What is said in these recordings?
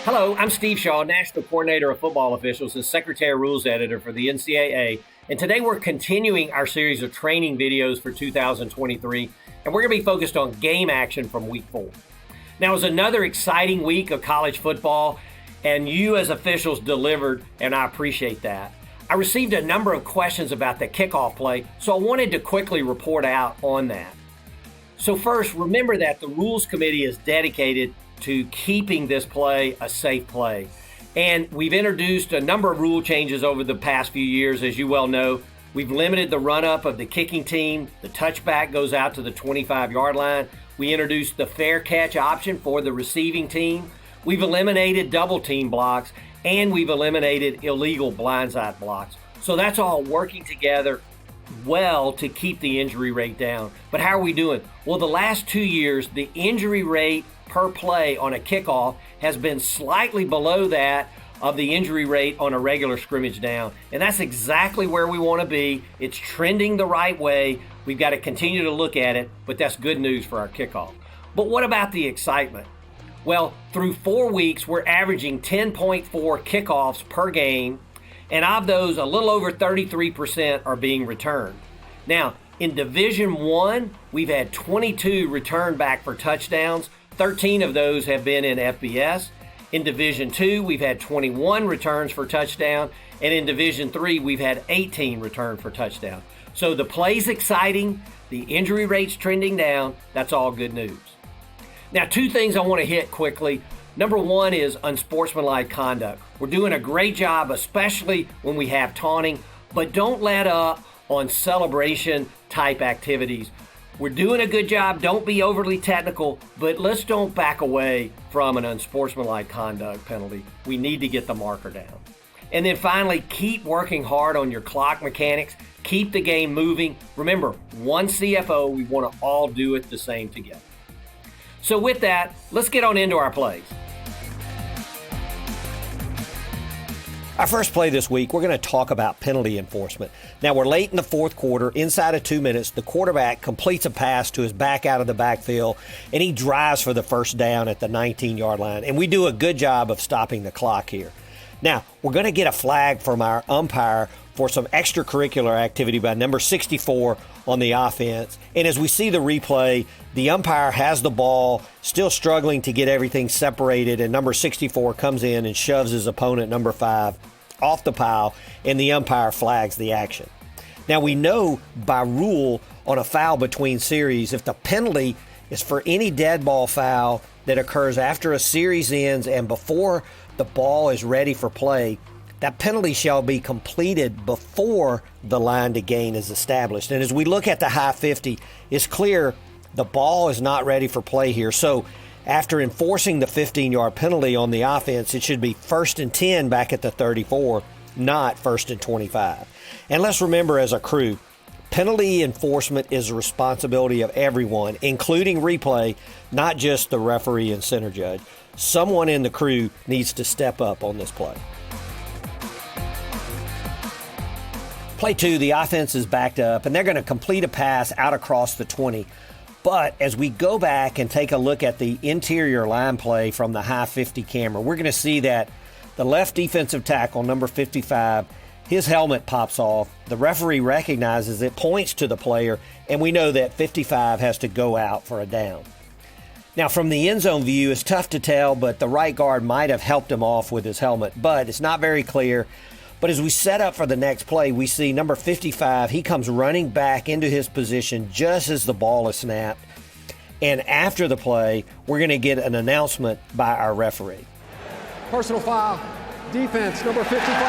Hello, I'm Steve Shaw, National Coordinator of Football Officials and Secretary of Rules Editor for the NCAA. And today we're continuing our series of training videos for 2023, and we're going to be focused on game action from Week 4. Now, it was another exciting week of college football, and you as officials delivered, and I appreciate that. I received a number of questions about the kickoff play, so I wanted to quickly report out on that. So first, remember that the Rules Committee is dedicated to keeping this play a safe play. And we've introduced a number of rule changes over the past few years, as you well know. We've limited the run-up of the kicking team. The touchback goes out to the 25-yard line. We introduced the fair catch option for the receiving team. We've eliminated double team blocks, and we've eliminated illegal blindside blocks. So that's all working together well to keep the injury rate down. But how are we doing? Well, the last 2 years, the injury rate per play on a kickoff has been slightly below that of the injury rate on a regular scrimmage down. And that's exactly where we want to be. It's trending the right way. We've got to continue to look at it, but that's good news for our kickoff. But what about the excitement? Well, through 4 weeks, we're averaging 10.4 kickoffs per game, and of those, a little over 33% are being returned. Now, in Division I, we've had 22 returned back for touchdowns. 13 of those have been in FBS. In Division II, we've had 21 returns for touchdown. And in Division III, we've had 18 returned for touchdown. So the play's exciting. The injury rate's trending down. That's all good news. Now, 2 things I want to hit quickly. Number 1 is unsportsmanlike conduct. We're doing a great job, especially when we have taunting, but don't let up on celebration type activities. We're doing a good job. Don't be overly technical, but let's don't back away from an unsportsmanlike conduct penalty. We need to get the marker down. And then finally, keep working hard on your clock mechanics. Keep the game moving. Remember, one CFO, we want to all do it the same together. So with that, let's get on into our plays. Our first play this week, we're going to talk about penalty enforcement. Now, we're late in the fourth quarter. Inside of 2 minutes, the quarterback completes a pass to his back out of the backfield, and he drives for the first down at the 19-yard line. And we do a good job of stopping the clock here. Now, we're going to get a flag from our umpire for some extracurricular activity by number 64 on the offense. And as we see the replay, the umpire has the ball, still struggling to get everything separated, and number 64 comes in and shoves his opponent, number 5, off the pile, and the umpire flags the action. Now, we know by rule on a foul between series, if the penalty is for any dead ball foul that occurs after a series ends and before the ball is ready for play, that penalty shall be completed before the line to gain is established. And as we look at the high 50, it's clear the ball is not ready for play here. So after enforcing the 15-yard penalty on the offense, it should be 1st and 10 back at the 34, not 1st and 25. And let's remember as a crew, penalty enforcement is the responsibility of everyone, including replay, not just the referee and center judge. Someone in the crew needs to step up on this play. Play 2, the offense is backed up, and they're going to complete a pass out across the 20. But as we go back and take a look at the interior line play from the high 50 camera, we're going to see that the left defensive tackle, number 55, his helmet pops off. The referee recognizes it, points to the player, and we know that 55 has to go out for a down. Now, from the end zone view, it's tough to tell, but the right guard might have helped him off with his helmet, but it's not very clear. But as we set up for the next play, we see number 55, he comes running back into his position just as the ball is snapped. And after the play, we're going to get an announcement by our referee. Personal foul, defense, number 55. Player's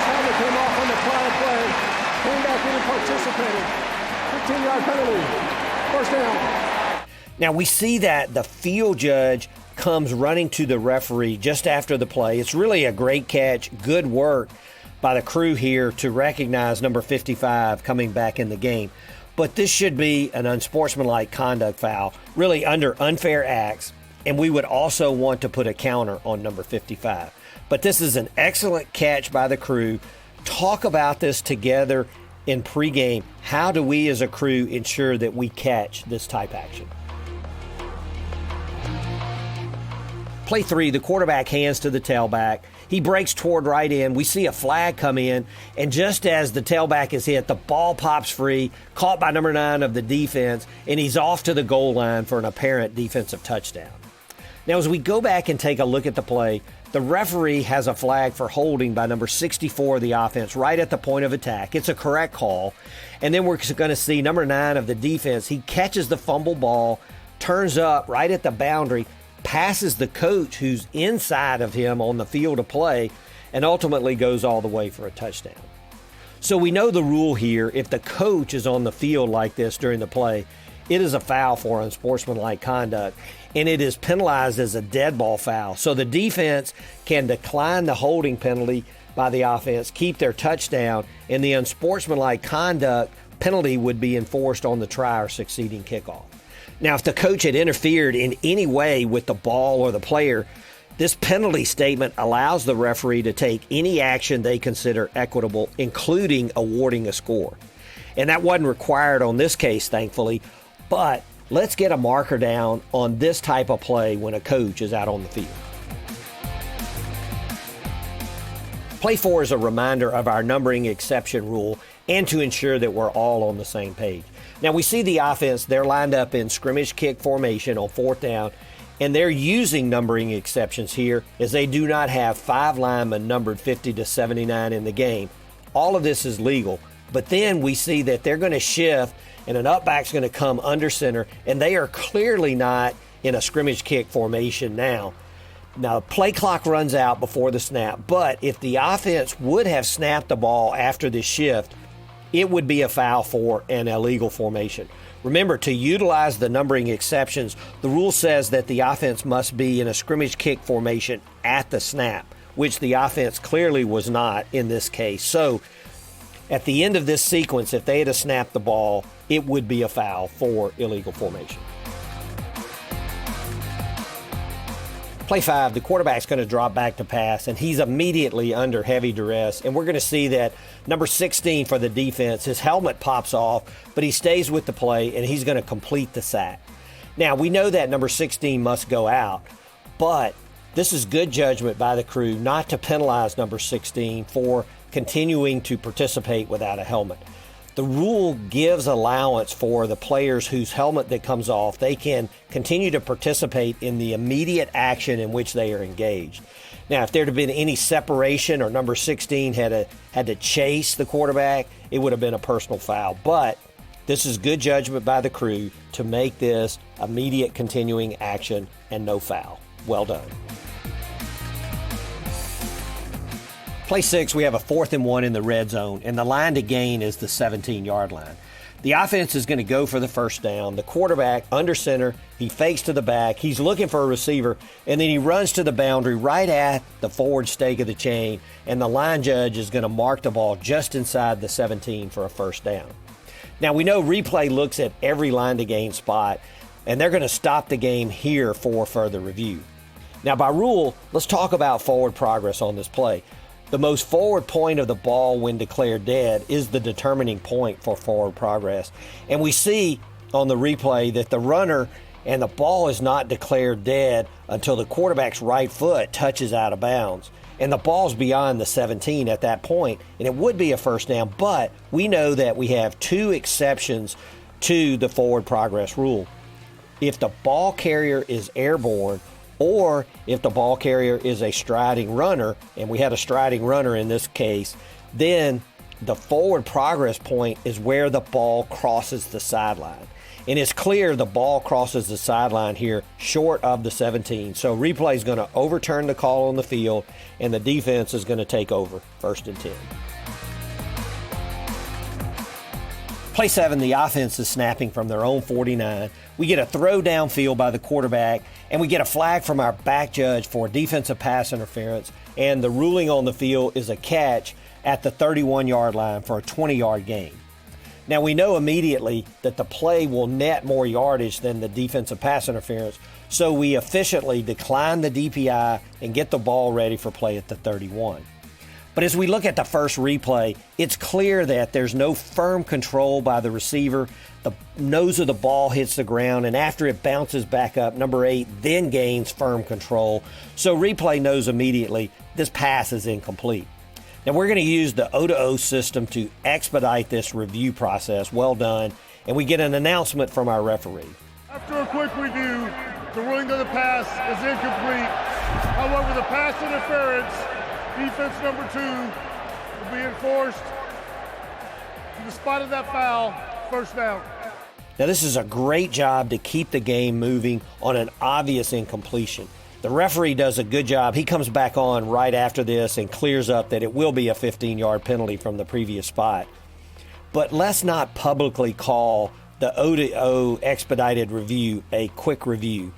helmet came off on the prior play, came back in and participated. 15-yard penalty, first down. Now we see that the field judge comes running to the referee just after the play. It's really a great catch, good work by the crew here to recognize number 55 coming back in the game. But this should be an unsportsmanlike conduct foul, really under unfair acts, and we would also want to put a counter on number 55. But this is an excellent catch by the crew. Talk about this together in pregame. How do we as a crew ensure that we catch this type action? Play 3, the quarterback hands to the tailback. He breaks toward right end. We see a flag come in, and just as the tailback is hit, the ball pops free, caught by number 9 of the defense, and he's off to the goal line for an apparent defensive touchdown. Now, as we go back and take a look at the play, the referee has a flag for holding by number 64 of the offense right at the point of attack. It's a correct call. And then we're going to see number 9 of the defense. He catches the fumble ball, turns up right at the boundary, passes the coach who's inside of him on the field of play, and ultimately goes all the way for a touchdown. So we know the rule here: if the coach is on the field like this during the play, it is a foul for unsportsmanlike conduct, and it is penalized as a dead ball foul. So the defense can decline the holding penalty by the offense, keep their touchdown, and the unsportsmanlike conduct penalty would be enforced on the try or succeeding kickoff. Now, if the coach had interfered in any way with the ball or the player, this penalty statement allows the referee to take any action they consider equitable, including awarding a score. And that wasn't required on this case, thankfully, but let's get a marker down on this type of play when a coach is out on the field. Play 4 is a reminder of our numbering exception rule and to ensure that we're all on the same page. Now, we see the offense, they're lined up in scrimmage kick formation on 4th down, and they're using numbering exceptions here as they do not have 5 linemen numbered 50 to 79 in the game. All of this is legal, but then we see that they're going to shift and an up back's going to come under center, and they are clearly not in a scrimmage kick formation now. Now, play clock runs out before the snap, but if the offense would have snapped the ball after this shift, it would be a foul for an illegal formation. Remember, to utilize the numbering exceptions, the rule says that the offense must be in a scrimmage kick formation at the snap, which the offense clearly was not in this case. So, at the end of this sequence, if they had snapped the ball, it would be a foul for illegal formation. Play 5, the quarterback's going to drop back to pass, and he's immediately under heavy duress. And we're going to see that number 16 for the defense, his helmet pops off, but he stays with the play, and he's going to complete the sack. Now, we know that number 16 must go out, but this is good judgment by the crew not to penalize number 16 for continuing to participate without a helmet. The rule gives allowance for the players whose helmet that comes off. They can continue to participate in the immediate action in which they are engaged. Now, if there had been any separation or number 16 had to chase the quarterback, it would have been a personal foul. But this is good judgment by the crew to make this immediate continuing action and no foul. Well done. Play 6, we have a 4th and 1 in the red zone, and the line to gain is the 17-yard line. The offense is going to go for the first down. The quarterback under center, he fakes to the back, he's looking for a receiver, and then he runs to the boundary right at the forward stake of the chain, and the line judge is going to mark the ball just inside the 17 for a first down. Now, we know replay looks at every line to gain spot, and they're going to stop the game here for further review. Now, by rule, let's talk about forward progress on this play. The most forward point of the ball when declared dead is the determining point for forward progress. And we see on the replay that the runner and the ball is not declared dead until the quarterback's right foot touches out of bounds. And the ball's beyond the 17 at that point, and it would be a first down, but we know that we have 2 exceptions to the forward progress rule. If the ball carrier is airborne, or if the ball carrier is a striding runner, and we had a striding runner in this case, then the forward progress point is where the ball crosses the sideline. And it's clear the ball crosses the sideline here short of the 17. So replay is going to overturn the call on the field, and the defense is going to take over 1st and 10. Play 7, the offense is snapping from their own 49. We get a throw downfield by the quarterback, and we get a flag from our back judge for defensive pass interference, and the ruling on the field is a catch at the 31-yard line for a 20-yard gain. Now, we know immediately that the play will net more yardage than the defensive pass interference, so we efficiently decline the DPI and get the ball ready for play at the 31. But as we look at the first replay, it's clear that there's no firm control by the receiver. the nose of the ball hits the ground, and after it bounces back up, number 8 then gains firm control. So replay knows immediately this pass is incomplete. Now we're going to use the O2O system to expedite this review process. Well done. And we get an announcement from our referee. After a quick review, the ruling of the pass is incomplete. However, the pass interference, defense number 2, will be enforced. To the spot of that foul, first down. Now this is a great job to keep the game moving on an obvious incompletion. The referee does a good job. He comes back on right after this and clears up that it will be a 15-yard penalty from the previous spot. But let's not publicly call the O2O expedited review a quick review.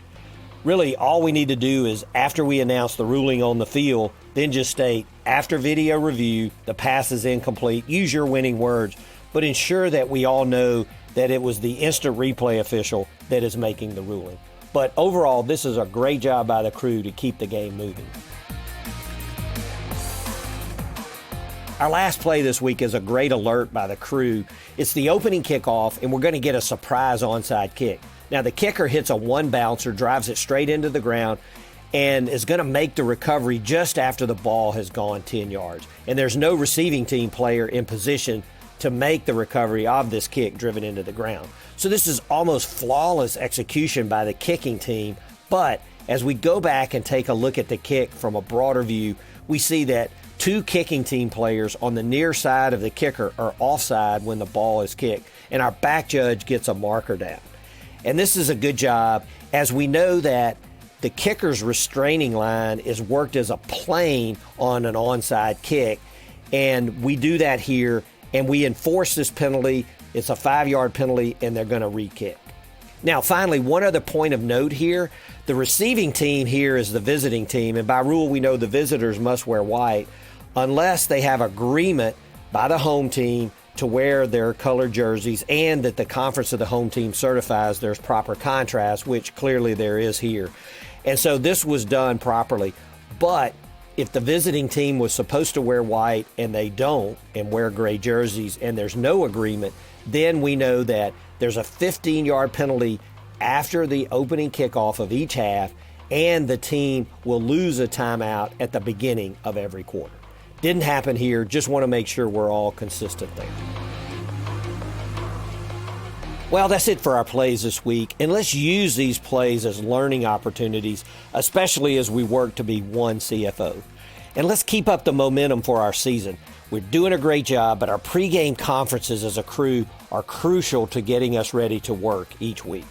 Really, all we need to do is, after we announce the ruling on the field, then just state, after video review, the pass is incomplete. Use your winning words, but ensure that we all know that it was the instant replay official that is making the ruling. But overall, this is a great job by the crew to keep the game moving. Our last play this week is a great alert by the crew. It's the opening kickoff, and we're going to get a surprise onside kick. Now, the kicker hits a one bouncer, drives it straight into the ground, and is going to make the recovery just after the ball has gone 10 yards. And there's no receiving team player in position to make the recovery of this kick driven into the ground. So this is almost flawless execution by the kicking team. But as we go back and take a look at the kick from a broader view, we see that 2 kicking team players on the near side of the kicker are offside when the ball is kicked, and our back judge gets a marker down. And this is a good job, as we know that the kicker's restraining line is worked as a plane on an onside kick, and we do that here, and we enforce this penalty. It's a 5-yard penalty, and they're going to re-kick. Now, finally, one other point of note here. The receiving team here is the visiting team, and by rule, we know the visitors must wear white unless they have agreement by the home team to wear their colored jerseys and that the conference of the home team certifies there's proper contrast, which clearly there is here. And so this was done properly. But if the visiting team was supposed to wear white and they don't and wear gray jerseys and there's no agreement, then we know that there's a 15-yard penalty after the opening kickoff of each half, and the team will lose a timeout at the beginning of every quarter. Didn't happen here. Just want to make sure we're all consistent there. Well, that's it for our plays this week, and let's use these plays as learning opportunities, especially as we work to be one CFO. And let's keep up the momentum for our season. We're doing a great job, but our pregame conferences as a crew are crucial to getting us ready to work each week.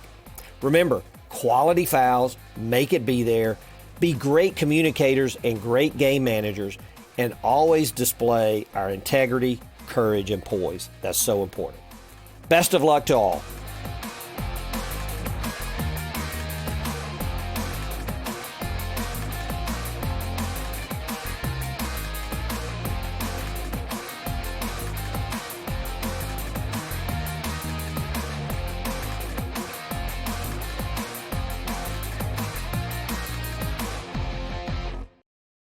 Remember, quality fouls, make it be there, be great communicators and great game managers, and always display our integrity, courage, and poise. That's so important. Best of luck to all.